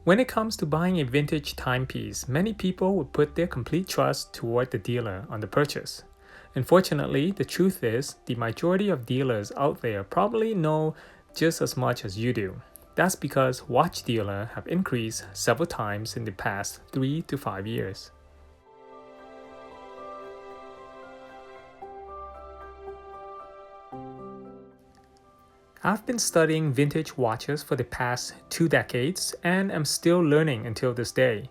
When it comes to buying a vintage timepiece, many people would put their complete trust toward the dealer on the purchase. Unfortunately, the truth is, the majority of dealers out there probably know just as much as you do. That's because watch dealers have increased several times in the past 3 to 5 years. I've been studying vintage watches for the past 2 decades and am still learning until this day.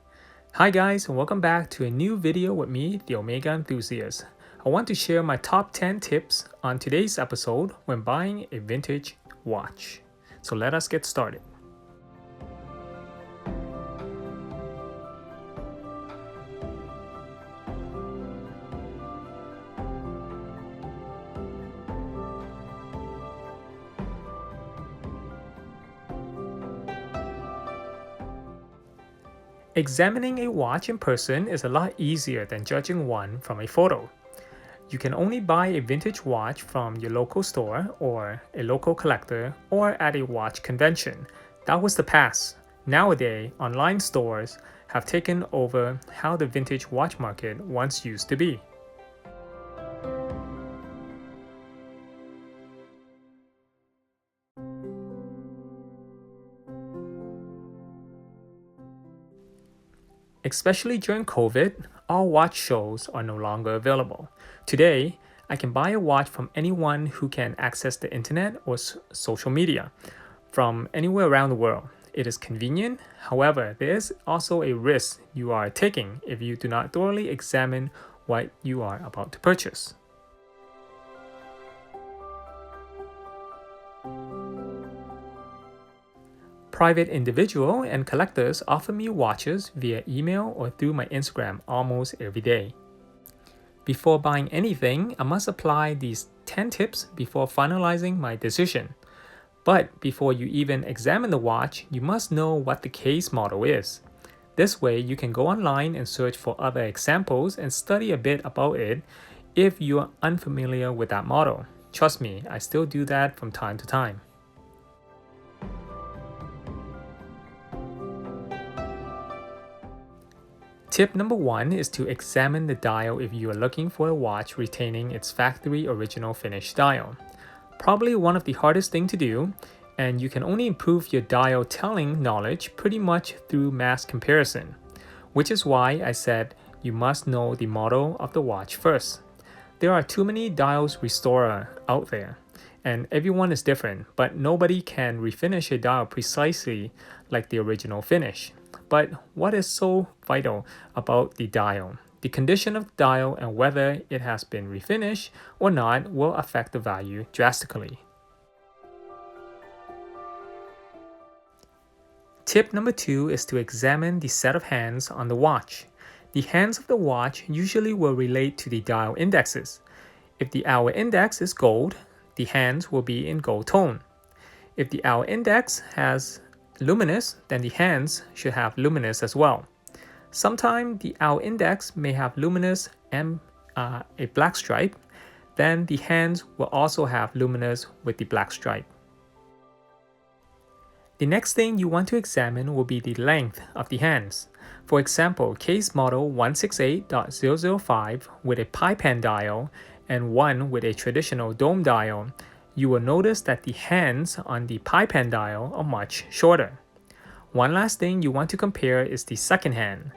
Hi guys, and welcome back to a new video with me, the Omega Enthusiast. I want to share my top 10 tips on today's episode when buying a vintage watch. So let us get started. Examining a watch in person is a lot easier than judging one from a photo. You can only buy a vintage watch from your local store or a local collector or at a watch convention. That was the past. Nowadays, online stores have taken over how the vintage watch market once used to be. Especially during COVID, all watch shows are no longer available. Today, I can buy a watch from anyone who can access the internet or social media from anywhere around the world. It is convenient, however, there is also a risk you are taking if you do not thoroughly examine what you are about to purchase. Private individual and collectors offer me watches via email or through my Instagram almost every day. Before buying anything, I must apply these 10 tips before finalizing my decision. But before you even examine the watch, you must know what the case model is. This way, you can go online and search for other examples and study a bit about it if you are unfamiliar with that model. Trust me, I still do that from time to time. Tip number 1 is to examine the dial if you are looking for a watch retaining its factory original finish dial. Probably one of the hardest thing to do, and you can only improve your dial telling knowledge pretty much through mass comparison, which is why I said you must know the model of the watch first. There are too many dials restorer out there, and everyone is different, but nobody can refinish a dial precisely like the original finish. But what is so vital about the dial? The condition of the dial and whether it has been refinished or not will affect the value drastically. Tip number 2 is to examine the set of hands on the watch. The hands of the watch usually will relate to the dial indexes. If the hour index is gold, the hands will be in gold tone. If the hour index has luminous, then the hands should have luminous as well. Sometimes the hour index may have luminous and a black stripe, then the hands will also have luminous with the black stripe. The next thing you want to examine will be the length of the hands. For example, case model 168.005 with a pipe hand dial and one with a traditional dome dial, you will notice that the hands on the pipe hand dial are much shorter. One last thing you want to compare is the second hand.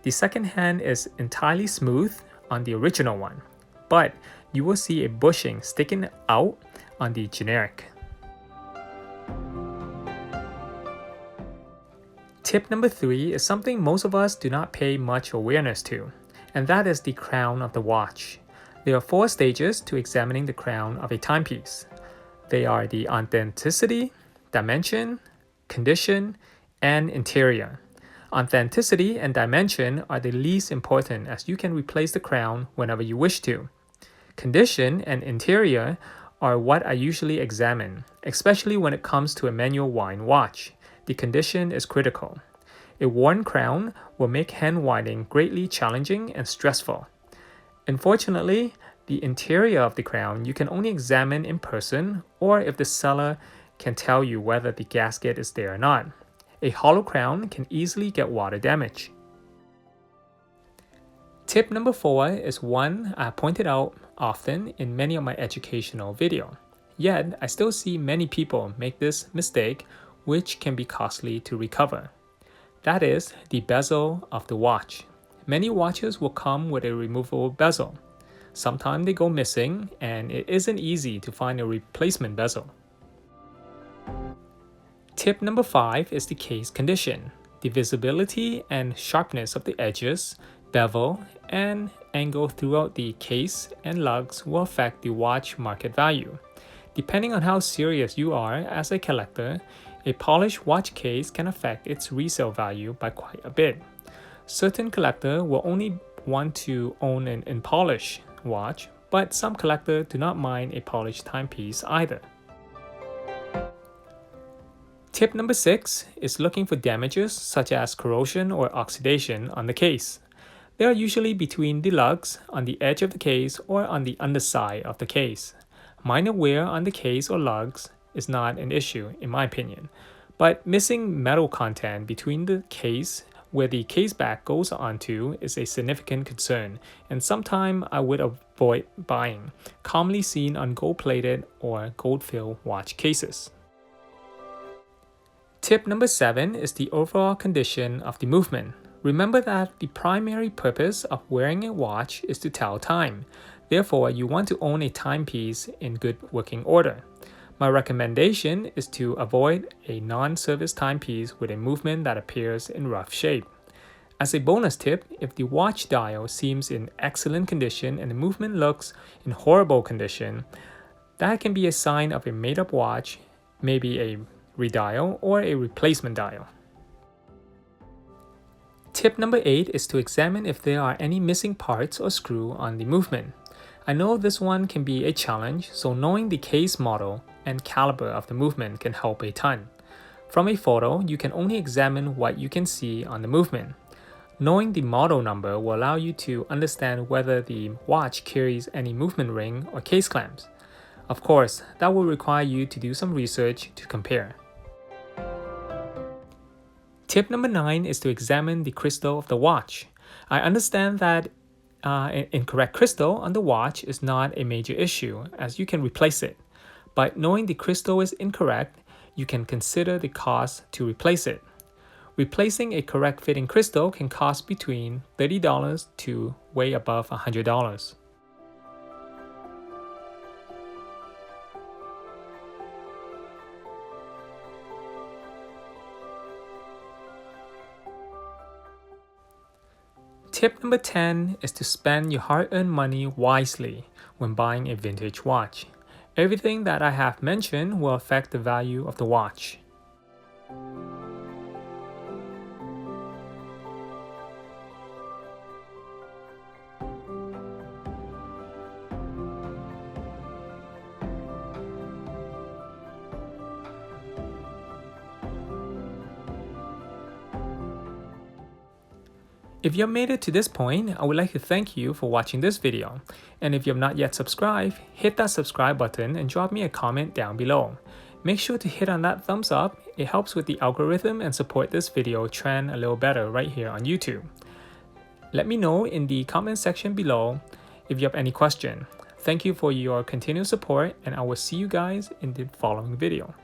The second hand is entirely smooth on the original one, but you will see a bushing sticking out on the generic. Tip number 3 is something most of us do not pay much awareness to, and that is the crown of the watch. There are 4 stages to examining the crown of a timepiece. They are the authenticity, dimension, condition, and interior. Authenticity and dimension are the least important as you can replace the crown whenever you wish to. Condition and interior are what I usually examine, especially when it comes to a manual wind watch. The condition is critical. A worn crown will make hand winding greatly challenging and stressful. Unfortunately, the interior of the crown you can only examine in person or if the seller can tell you whether the gasket is there or not. A hollow crown can easily get water damage. Tip number 4 is one I pointed out often in many of my educational videos. Yet, I still see many people make this mistake, which can be costly to recover. That is the bezel of the watch. Many watches will come with a removable bezel. Sometimes they go missing, and it isn't easy to find a replacement bezel. Tip number 5 is the case condition. The visibility and sharpness of the edges, bevel, and angle throughout the case and lugs will affect the watch market value. Depending on how serious you are as a collector, a polished watch case can affect its resale value by quite a bit. Certain collectors will only want to own an unpolished watch, but some collectors do not mind a polished timepiece either. Tip number 6 is looking for damages such as corrosion or oxidation on the case. They are usually between the lugs, on the edge of the case, or on the underside of the case. Minor wear on the case or lugs is not an issue in my opinion, but missing metal content between the case where the case back goes onto is a significant concern, and sometimes I would avoid buying, commonly seen on gold-plated or gold-filled watch cases. Tip number 7 is the overall condition of the movement. Remember that the primary purpose of wearing a watch is to tell time. Therefore, you want to own a timepiece in good working order. My recommendation is to avoid a non-service timepiece with a movement that appears in rough shape. As a bonus tip, if the watch dial seems in excellent condition and the movement looks in horrible condition, that can be a sign of a made-up watch, maybe a redial or a replacement dial. Tip number 8 is to examine if there are any missing parts or screw on the movement. I know this one can be a challenge, so knowing the case model and caliber of the movement can help a ton. From a photo, you can only examine what you can see on the movement. Knowing the model number will allow you to understand whether the watch carries any movement ring or case clamps. Of course, that will require you to do some research to compare. Tip number 9 is to examine the crystal of the watch. I understand that incorrect crystal on the watch is not a major issue, as you can replace it. But knowing the crystal is incorrect, you can consider the cost to replace it. Replacing a correct fitting crystal can cost between $30 to way above $100. Tip number 10 is to spend your hard-earned money wisely when buying a vintage watch. Everything that I have mentioned will affect the value of the watch. If you have made it to this point, I would like to thank you for watching this video. And if you have not yet subscribed, hit that subscribe button and drop me a comment down below. Make sure to hit on that thumbs up, it helps with the algorithm and support this video trend a little better right here on YouTube. Let me know in the comment section below if you have any question. Thank you for your continued support, and I will see you guys in the following video.